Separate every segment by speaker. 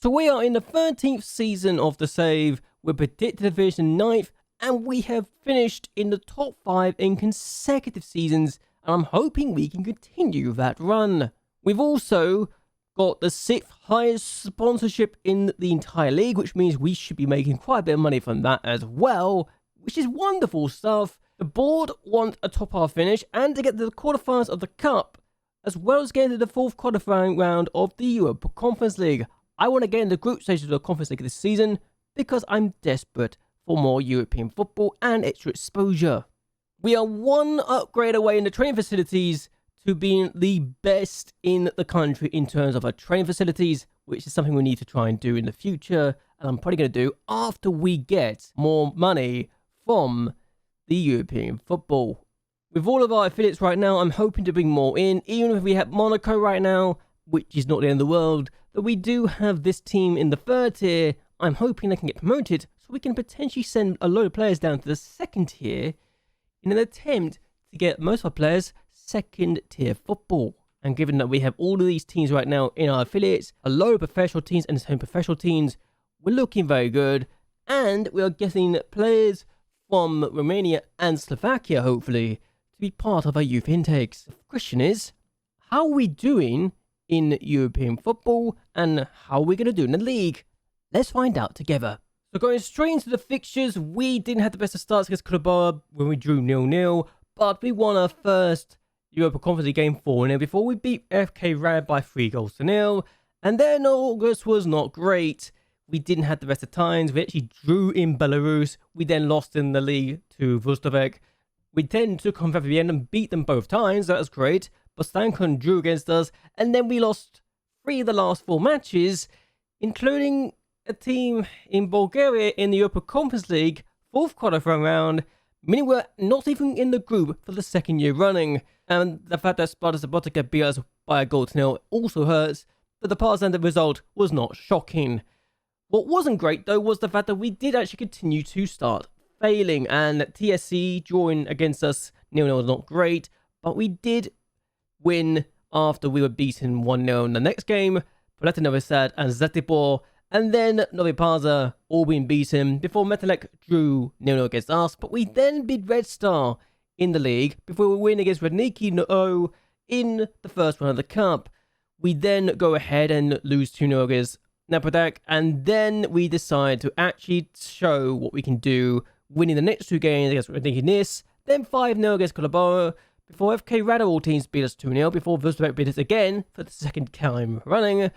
Speaker 1: So we are in the 13th season of the save. We're predicted to finish in 9th, and we have finished in the top 5 in consecutive seasons, and I'm hoping we can continue that run. We've also got the 6th highest sponsorship in the entire league, which means we should be making quite a bit of money from that as well, which is wonderful stuff. The board want a top half finish and to get to the quarterfinals of the Cup, as well as getting to the 4th qualifying round of the Europa Conference League. I want to get in the group stage of the Conference League this season because I'm desperate for more European football and extra exposure. We are one upgrade away in the training facilities to being the best in the country in terms of our training facilities, which is something we need to try and do in the future, and I'm probably going to do after we get more money from the European football. With all of our affiliates right now, I'm hoping to bring more in, even if we have Monaco right now, which is not the end of the world, but we do have this team in the 3rd tier. I'm hoping they can get promoted so we can potentially send a load of players down to the 2nd tier in an attempt to get most of our players 2nd tier football. And given that we have all of these teams right now in our affiliates, a load of professional teams and some professional teams, we're looking very good, and we are getting players from Romania and Slovakia, hopefully, to be part of our youth intakes. The question is, how are we doing in European football, and how are we going to do in the league? Let's find out together. So going straight into the fixtures, we didn't have the best of starts against Club when we drew 0-0, but we won our first Europa Conference League game 4-0 before we beat OFK Beograd by 3-0, and then August was not great. We didn't have the best of times. We actually drew in Belarus. We then lost in the league to Vostovec. We then took on the end and beat them both times. That was great. But Stankon drew against us, and then we lost 3 of the last 4 matches, including a team in Bulgaria in the Europa Conference League 4th qualifying round, meaning we're not even in the group for the 2nd year running. And the fact that Sparta Subotica beat us by a 0 also hurts, but the Partizan result was not shocking. What wasn't great though was the fact that we did actually continue to start failing, and TSC drawing against us 0-0 was not great, but we did win after we were beaten 1-0 in the next game. Paleta Novi Sad and Zetipor, and then Novi Paza all being beaten before Metalek drew 0-0 against us, but we then beat Red Star in the league before we win against Redniki No in the first round of the Cup. We then go ahead and lose 2-0 against Napadak, and then we decide to actually show what we can do, winning the next 2 games against Redniki Nis, then 5-0 against Kolaboro, before FK Radar teams beat us 2-0, before Vostok beat us again for the 2nd time running.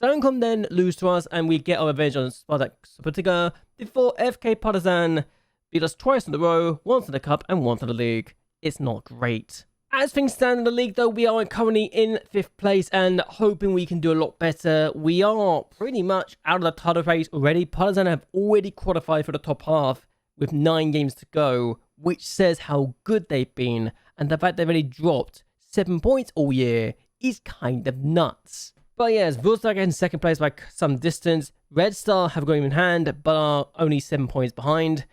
Speaker 1: Stancom then lose to us, and we get our revenge on Spartak Subotica, before FK Partizan beat us twice in a row, once in the Cup and once in the league. It's not great. As things stand in the league though, we are currently in 5th place and hoping we can do a lot better. We are pretty much out of the title race already. Partizan have already qualified for the top half with 9 games to go, which says how good they've been, and the fact they've only dropped 7 points all year is kind of nuts. But yes, Vostok in 2nd place by some distance. Red Star have got him in hand, but are only 7 points behind.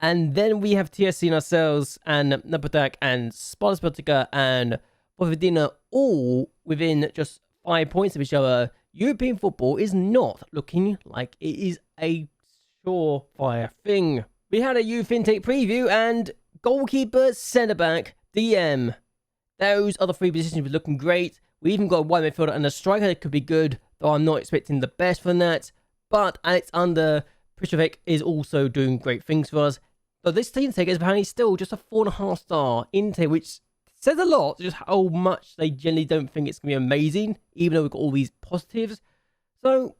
Speaker 1: And then we have TSC and ourselves, and Napatak and Sparta and Vojvodina all within just 5 points of each other. European football is not looking like it is a surefire thing. We had a youth intake preview, and goalkeeper, centre-back, DM. Those other 3 positions were looking great. We even got a wide midfielder and a striker that could be good, though I'm not expecting the best from that. But Alexander Prishovic is also doing great things for us. But this intake is apparently still just a 4.5-star intake, which says a lot, just how much they generally don't think it's going to be amazing, even though we've got all these positives. So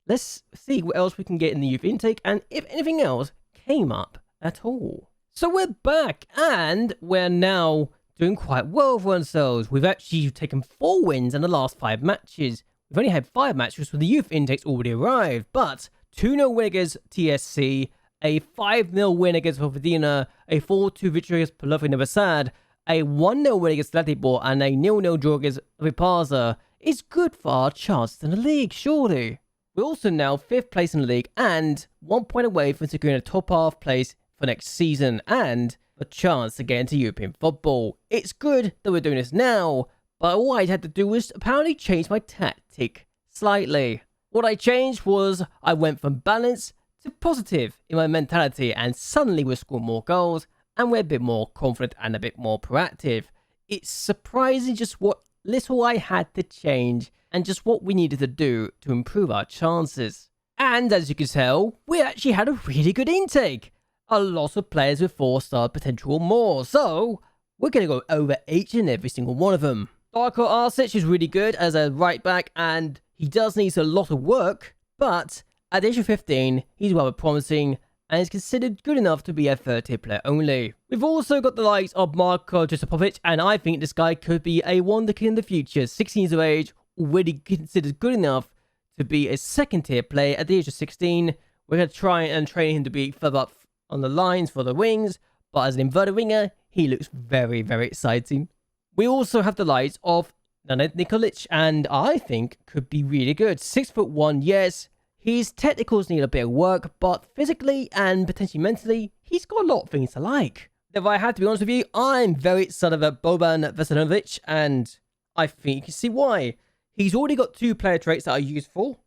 Speaker 1: let's see what else we can get in the youth intake, and if anything else came up at all. So we're back, and we're now doing quite well for ourselves. We've actually taken 4 wins in the last 5 matches. We've only had 5 matches where the youth intakes already arrived, but 2-0 win against TSC, a 5-0 win against Vojvodina, a 4-2 victory against Paleta Novi Sad, a 1-0 win against Latibor, and a 0-0 draw against Vipaza is good for our chances in the league, surely. We're also now 5th place in the league and 1 point away from securing a top half place for next season and a chance to get into European football. It's good that we're doing this now, but all I had to do was apparently change my tactic slightly. What I changed was I went from balance to positive in my mentality, and suddenly we scored more goals and we're a bit more confident and a bit more proactive. It's surprising just what little I had to change and just what we needed to do to improve our chances. And as you can tell, we actually had a really good intake. A lot of players with 4-star potential or more, so we're going to go over each and every single one of them. Darko Arsic is really good as a right back, and he does need a lot of work, but at the age of 15, he's rather promising and is considered good enough to be a third-tier player only. We've also got the likes of Marko Josipovic, and I think this guy could be a wonderkid in the future. 16 years of age, already considered good enough to be a second-tier player at the age of 16. We're going to try and train him to be further up on the lines for the wings, but as an inverted winger, he looks very, very exciting. We also have the likes of Nenad Nikolic, and I think could be really good. 6'1", yes. His technicals need a bit of work, but physically and potentially mentally, he's got a lot of things to like. If I have to be honest with you, I'm very excited about Boban Vesanovic, and I think you can see why. He's already got 2 player traits that are useful.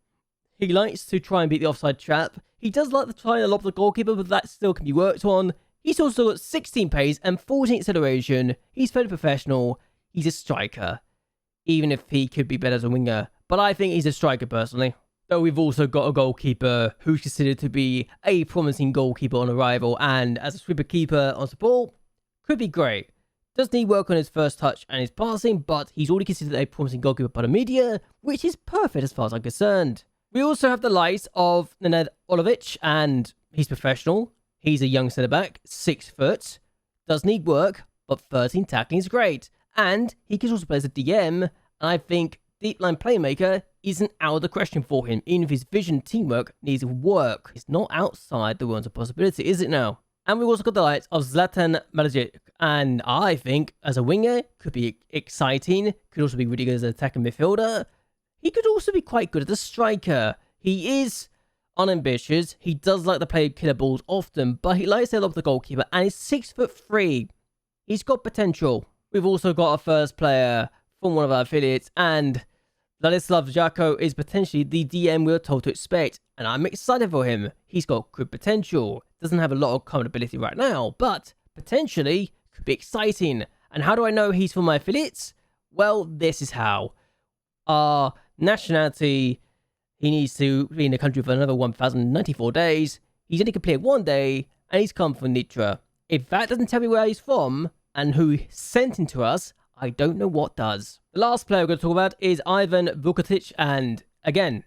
Speaker 1: He likes to try and beat the offside trap. He does like to try and lob the goalkeeper, but that still can be worked on. He's also got 16 pace and 14 acceleration. He's fairly professional. He's a striker, even if he could be better as a winger. But I think he's a striker personally. Though we've also got a goalkeeper who's considered to be a promising goalkeeper on arrival, and as a sweeper keeper on support, could be great. Does need work on his first touch and his passing, but he's already considered a promising goalkeeper by the media, which is perfect as far as I'm concerned. We also have the likes of Nenad Olovic, and he's professional. He's a young centre-back, 6 foot, does need work, but 13 tackling is great. And he can also play as a DM, and I think deep line playmaker isn't out of the question for him, even if his vision teamwork needs work. It's not outside the realms of possibility, is it now? And we've also got the likes of Zlatan Malijic, and I think as a winger, could be exciting, could also be really good as an attacking midfielder. He could also be quite good as a striker. He is unambitious, he does like to play killer balls often, but he likes to lob the goalkeeper, and he's 6'3". He's got potential. We've also got a first player from one of our affiliates, and Vladislav Jako is potentially the DM we're told to expect, and I'm excited for him. He's got good potential. Doesn't have a lot of common ability right now, but potentially could be exciting. And how do I know he's from my affiliates? Well, this is how. Our nationality, he needs to be in the country for another 1,094 days. He's only completed 1 day, and he's come from Nitra. If that doesn't tell me where he's from and who sent him to us, I don't know what does. The last player we're going to talk about is Ivan Vukotic, and again,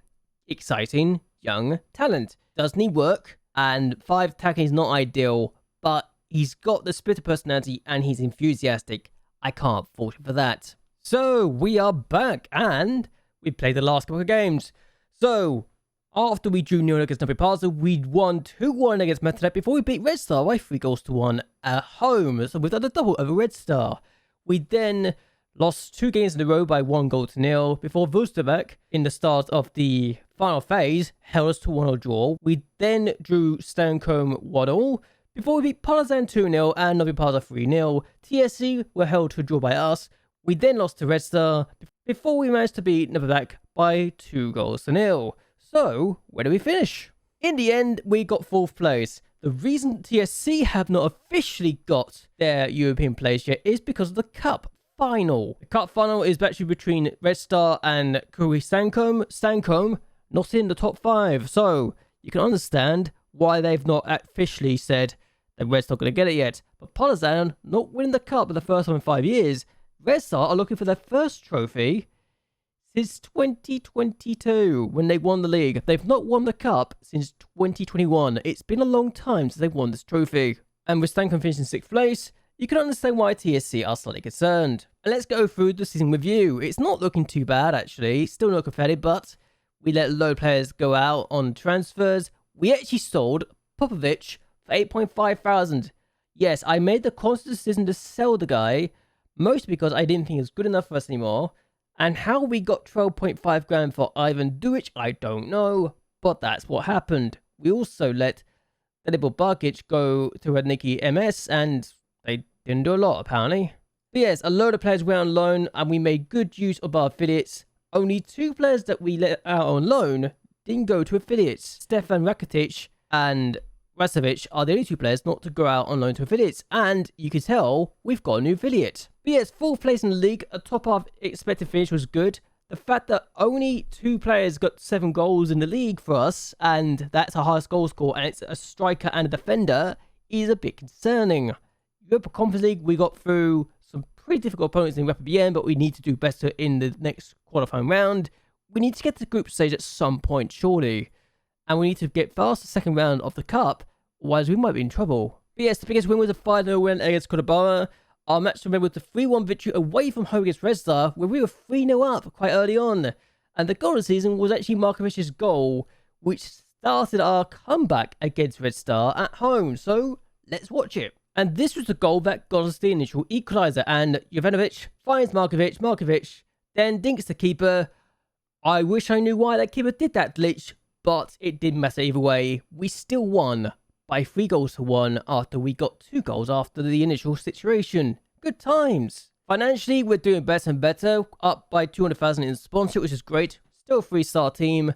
Speaker 1: exciting, young talent. Does need work, and 5 tackling is not ideal, but he's got the spirit of personality and he's enthusiastic. I can't fault him for that. So, we are back, and we played the last couple of games. So, after we drew 0 against Novi Pazzo, we won 2-1 against Montenegrin before we beat Red Star by 3-1 at home. So, we've done a double over Red Star. We then lost 2 games in a row by 1-0 before Vustovac, in the start of the final phase, held us to 1-0 draw. We then drew Stancombe 1-0 before we beat Partizan 2-0 and Novi Pazzo 3-0. TSC were held to a draw by us. We then lost to Red Star before we managed to beat Novovac by 2-0. So, where do we finish? In the end, we got 4th place. The reason TSC have not officially got their European place yet is because of the Cup final. The Cup final is actually between Red Star and Kuri Stancombe. Stancombe not in the top 5, so you can understand why they've not officially said that Red Star going to get it yet. But Partizan not winning the Cup for the first time in 5 years. Red Star are looking for their first trophy since 2022, when they won the league. They've not won the Cup since 2021. It's been a long time since they've won this trophy. And with Stancombe finishing 6th place, you can understand why TSC are slightly concerned. And let's go through the season review. It's not looking too bad, actually. Still not competitive, but we let a load of players go out on transfers. We actually sold Popovic for 8.5 thousand. Yes, I made the conscious decision to sell the guy, mostly because I didn't think he was good enough for us anymore. And how we got 12.5 grand for Ivan Duic, I don't know, but that's what happened. We also let Dalibor Barkic go to Radniki MS, and they didn't do a lot, apparently. But yes, a load of players went on loan, and we made good use of our affiliates. Only 2 players that we let out on loan didn't go to affiliates. Stefan Rakitic and Rasovic are the only 2 players not to go out on loan to affiliates, and you can tell we've got a new affiliate. But yes, 4th place in the league, a top half expected finish was good. The fact that only 2 players got 7 goals in the league for us, and that's our highest goal score, and it's a striker and a defender, is a bit concerning. Europa Conference League, we got through some pretty difficult opponents in Rapid Vienna, but we need to do better in the next qualifying round. We need to get to the group stage at some point, surely. And we need to get past the second round of the cup, otherwise we might be in trouble. But yes, the biggest win was a 5-0 win against Cordoba. Our match was the 3-1 victory away from home against Red Star, where we were 3-0 up quite early on. And the goal of the season was actually Markovic's goal, which started our comeback against Red Star at home. So let's watch it. And this was the goal that got us the initial equaliser. And Jovanovic finds Markovic. Markovic then dinks the keeper. I wish I knew why that keeper did that glitch, but it didn't matter either way. We still won by 3-1 after we got 2 goals after the initial situation. Good times. Financially, we're doing better and better, up by 200,000 in sponsorship, which is great. Still a 3-star team.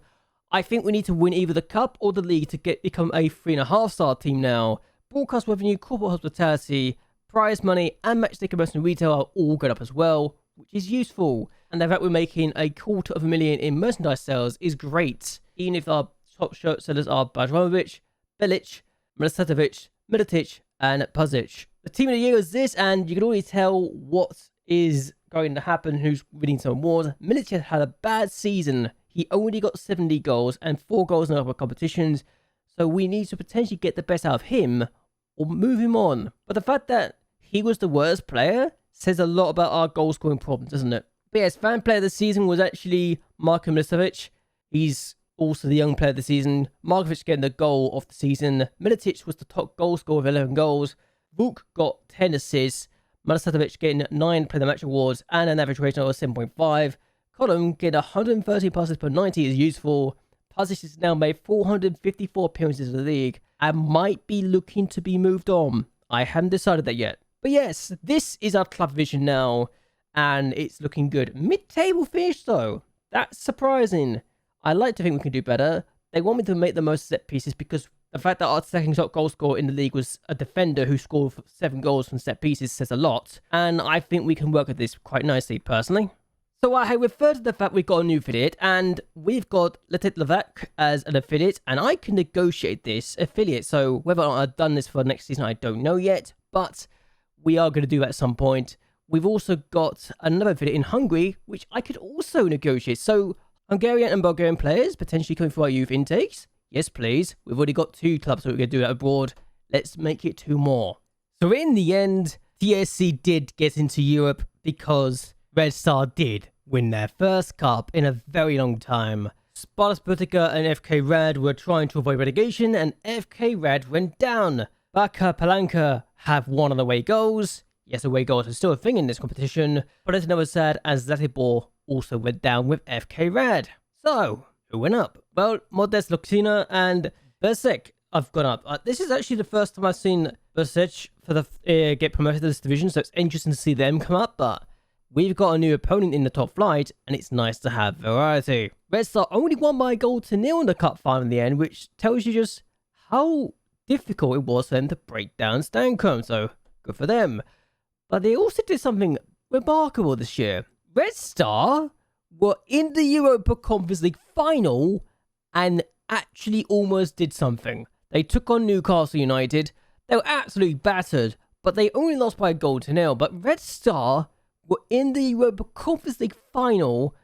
Speaker 1: I think we need to win either the cup or the league to become a 3.5-star team now. Broadcast revenue, corporate hospitality, prize money, and matchday commercial and retail are all going up as well, which is useful. And the fact we're making $250,000 in merchandise sales is great, even if our top shirt sellers are Bajranovic, Belic, Milosevic, Milotic, and Puzic. The team of the year is this, and you can already tell what is going to happen, who's winning some awards. Milotic had a bad season. He only got 70 goals and 4 goals in other competitions, so we need to potentially get the best out of him or move him on. But the fact that he was the worst player says a lot about our goal scoring problem, doesn't it? But yes, fan player of the season was actually Marko Milicevic. He's also the young player of the season. Markovic getting the goal of the season. Milotic was the top goal scorer with 11 goals. Vuk got 10 assists. Milicevic getting 9 player of the match awards and an average rating of 7.5. Column getting 130 passes per 90 is useful. Puzic has now made 454 appearances in the league and might be looking to be moved on. I haven't decided that yet. But yes, this is our club vision now, and it's looking good. Mid-table finish, though. That's surprising. I like to think we can do better. They want me to make the most set pieces because the fact that our second top goal scorer in the league was a defender who scored 7 goals from set pieces says a lot, and I think we can work at this quite nicely, personally. So I referred to the fact we've got a new affiliate, and we've got Letet Levac as an affiliate, and I can negotiate this affiliate. So whether or not I've done this for next season, I don't know yet, but we are going to do that at some point. We've also got another affiliate in Hungary, which I could also negotiate. So Hungarian and Bulgarian players potentially coming for our youth intakes. Yes, please. We've already got 2 clubs, so we're going to do that abroad. Let's make it 2 more. So in the end, TSC did get into Europe because Red Star did win their first cup in a very long time. Sparta Sputica and FK Rad were trying to avoid relegation, and FK Rad went down. Baka Palanka have 1 away goals. Yes, away goals are still a thing in this competition, but it's never sad as Zlatibor also went down with FK Rad. So, who went up? Well, Modest Luxina and Bersek have gone up. This is actually the first time I've seen Bersek for the get promoted to this division, so it's interesting to see them come up, but we've got a new opponent in the top flight, and it's nice to have variety. Red Star only won by a goal to nil in the cup final in the end, which tells you just how difficult it was for them to break down Stankom, so good for them. But they also did something remarkable this year. Red Star were in the Europa Conference League final and actually almost did something. They took on Newcastle United. They were absolutely battered, but they only lost by a goal to nil. But Red Star were in the Europa Conference League final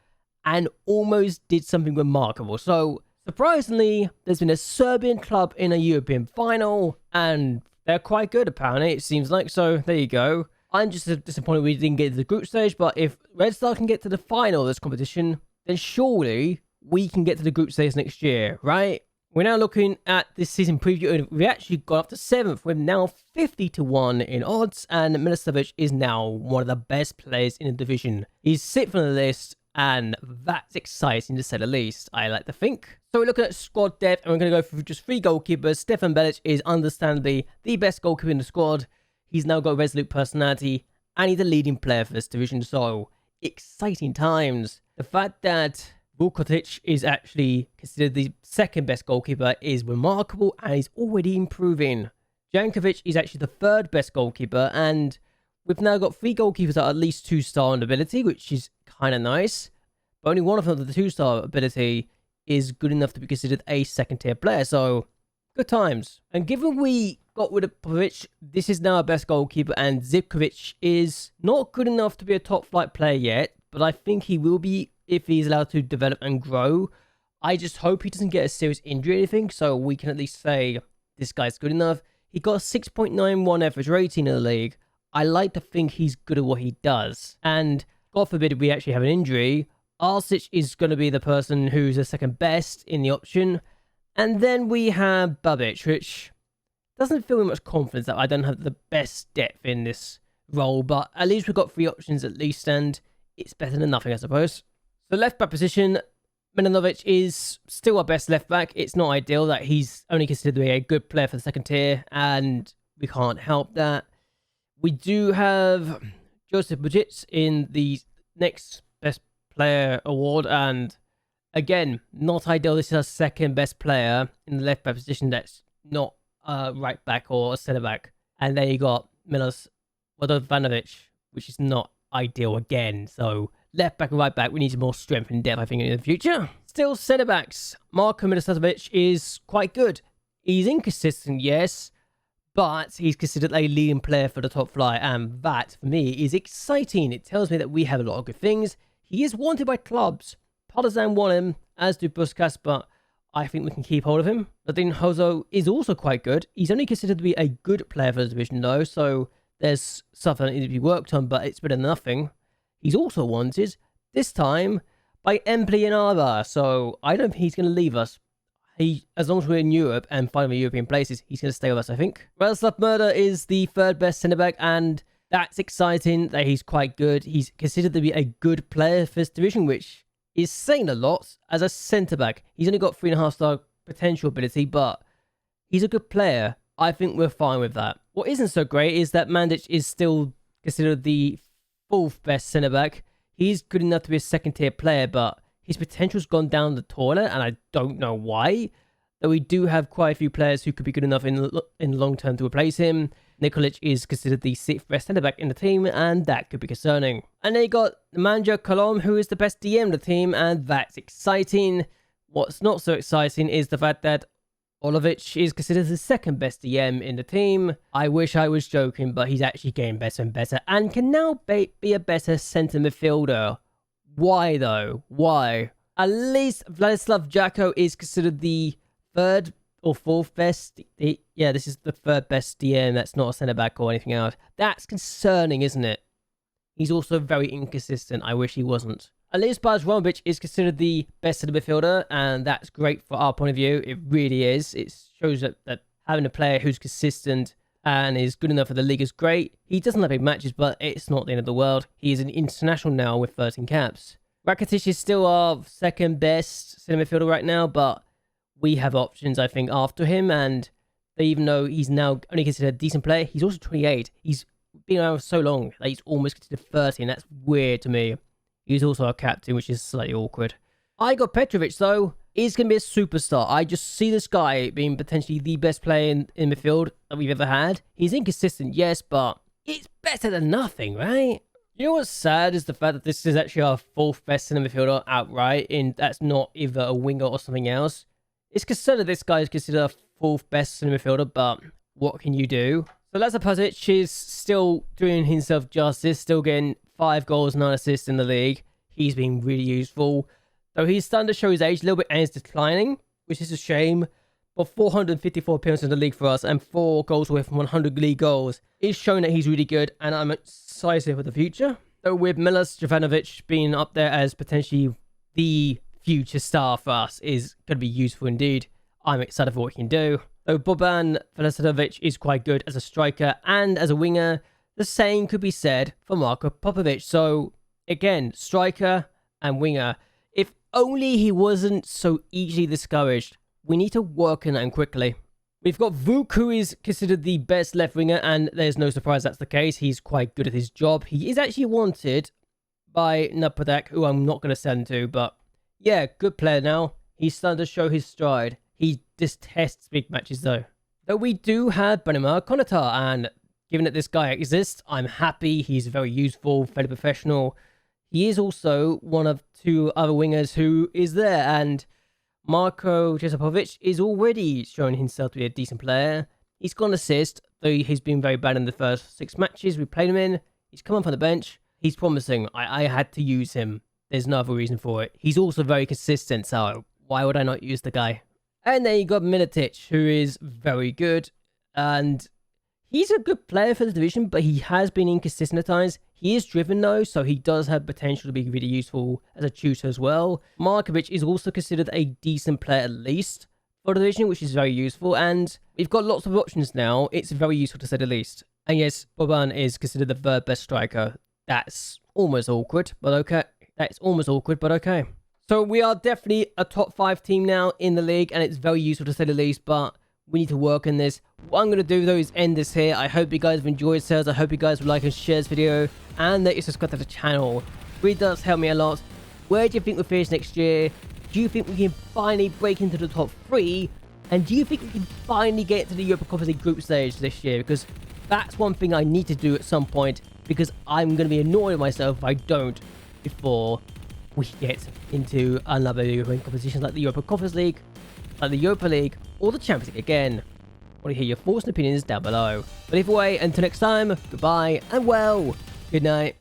Speaker 1: and almost did something remarkable. So, surprisingly, there's been a Serbian club in a European final, and they're quite good, apparently, it seems like. So, there you go. I'm just disappointed we didn't get to the group stage, but if Red Star can get to the final of this competition, then surely we can get to the group stage next year, right? We're now looking at this season preview, and we actually got up to 7th. We're now 50-1 in odds, and Milicevic is now one of the best players in the division. He's 6th on the list, and that's exciting to say the least, I like to think. So we're looking at squad depth, and we're going to go through just 3 goalkeepers. Stefan Belic is understandably the best goalkeeper in the squad. He's now got a resolute personality, and he's a leading player for this division, so exciting times. The fact that Vukotic is actually considered the second best goalkeeper, is remarkable and is already improving. Jankovic is actually the third best goalkeeper, and we've now got 3 goalkeepers that are at least 2-star in ability, which is kind of nice. But only one of them, the 2-star ability, is good enough to be considered a second-tier player, so good times. And given we got rid of Popovic, this is now our best goalkeeper, and Zivkovic is not good enough to be a top-flight player yet, but I think he will be if he's allowed to develop and grow. I just hope he doesn't get a serious injury or anything, so we can at least say this guy's good enough. He got a 6.91 average rating in the league. I like to think he's good at what he does. And God forbid we actually have an injury, Arsic is going to be the person who's the second best in the option. And then we have Babic, which doesn't fill me much confidence that I don't have the best depth in this role, but at least we've got 3 options at least, and it's better than nothing, I suppose. The left back position, Milanovic is still our best left back. It's not ideal that he's only considered to be a good player for the second tier, and we can't help that. We do have Josip Bujic in the next best player award, and again, not ideal. This is our second best player in the left back position that's not a right back or a centre back. And then you got Milos Vodovanovic, which is not ideal again. So left back and right back, we need more strength and depth, I think, in the future. Still, centre backs. Marko Milosevic is quite good. He's inconsistent, yes, but he's considered a leading player for the top flight, and that, for me, is exciting. It tells me that we have a lot of good things. He is wanted by clubs. Partizan want him, as do Puskas, but I think we can keep hold of him. Ladin Hozo is also quite good. He's only considered to be a good player for the division, though, so there's something that needs to be worked on, but it's better than nothing. He's also wanted, this time, by Empoli and Arba, so I don't think he's going to leave us. As long as we're in Europe and finally European places, he's going to stay with us, I think. Radoslav Murder is the third best centre-back, and that's exciting that he's quite good. He's considered to be a good player for this division, which is saying a lot as a centre-back. He's only got 3.5-star potential ability, but he's a good player. I think we're fine with that. What isn't so great is that Mandic is still considered the 4th best centre-back. He's good enough to be a second-tier player, but his potential's gone down the toilet, and I don't know why. Though we do have quite a few players who could be good enough in long term to replace him. Nikolic is considered the 6th best centre-back in the team, and that could be concerning. And then you got Manja Kolom, who is the best DM in the team, and that's exciting. What's not so exciting is the fact that Olovic is considered the 2nd best DM in the team. I wish I was joking, but he's actually getting better and better, and can now be a better centre midfielder. Why, though? Why? At least Vladislav Jacko is considered the 3rd or 4th best. Yeah, this is the 3rd best DM. That's not a centre-back or anything else. That's concerning, isn't it? He's also very inconsistent. I wish he wasn't. Elias Bajromovic is considered the best centre midfielder, and that's great for our point of view. It really is. It shows that having a player who's consistent and is good enough for the league is great. He doesn't have big matches, but it's not the end of the world. He is an international now with 13 caps. Rakitic is still our 2nd best centre midfielder right now, but we have options, I think, after him. And even though he's now only considered a decent player, he's also 28. He's been around for so long that he's almost considered 30, and that's weird to me. He's also our captain, which is slightly awkward. Igor Petrovic, though, is going to be a superstar. I just see this guy being potentially the best player in midfield that we've ever had. He's inconsistent, yes, but it's better than nothing, right? You know what's sad is the fact that this is actually our 4th best centre midfielder outright, and that's not either a winger or something else. It's considered this guy is considered our 4th best centre midfielder, but what can you do? So Lazar Pazic is still doing himself justice, still getting 5 goals, 9 assists in the league. He's been really useful. Though he's starting to show his age a little bit and is declining, which is a shame. But 454 appearances in the league for us and 4 goals away from 100 league goals is showing that he's really good, and I'm excited for the future. Though with Milos Jovanovic being up there as potentially the future star for us is going to be useful indeed. I'm excited for what he can do. Though Boban Velasidovic is quite good as a striker and as a winger, the same could be said for Marko Popovic. So again, striker and winger. If only he wasn't so easily discouraged. We need to work on that quickly. We've got Vuk, who is considered the best left winger, and there's no surprise that's the case. He's quite good at his job. He is actually wanted by Napadak, who I'm not going to send to, but Yeah, good player now. He's starting to show his stride. He detests big matches though. Though we do have Benema Konatar, and given that this guy exists, I'm happy. He's very useful, fairly professional. He is also one of two other wingers who is there, and Marko Jesapovic is already showing himself to be a decent player. He's got an assist, though he's been very bad in the first 6 matches we played him in. He's come on from the bench. He's promising. I had to use him. There's no other reason for it. He's also very consistent, so why would I not use the guy? And then you got Miletic, who is very good, and he's a good player for the division, but he has been inconsistent at times. He is driven though, so he does have potential to be really useful as a tutor as well. Markovic is also considered a decent player at least for the division, which is very useful, and we've got lots of options now. It's very useful to say the least. And yes, Boban is considered the third best striker. That's almost awkward, but okay. That's almost awkward, but okay. So we are definitely a top 5 team now in the league, and it's very useful to say the least, but we need to work on this. What I'm going to do though is end this here. I hope you guys have enjoyed this. I hope you guys will like and share this video, and that you subscribe to the channel. It really does help me a lot. Where do you think we'll finish next year? Do you think we can finally break into the top 3? And do you think we can finally get to the Europa Conference League group stage this year? Because that's one thing I need to do at some point, because I'm going to be annoyed at myself if I don't before we get into another European competition like the Europa Conference League, like the Europa League, or the Champions League again. I want to hear your thoughts and opinions down below. But either way, until next time, goodbye, and well, good night.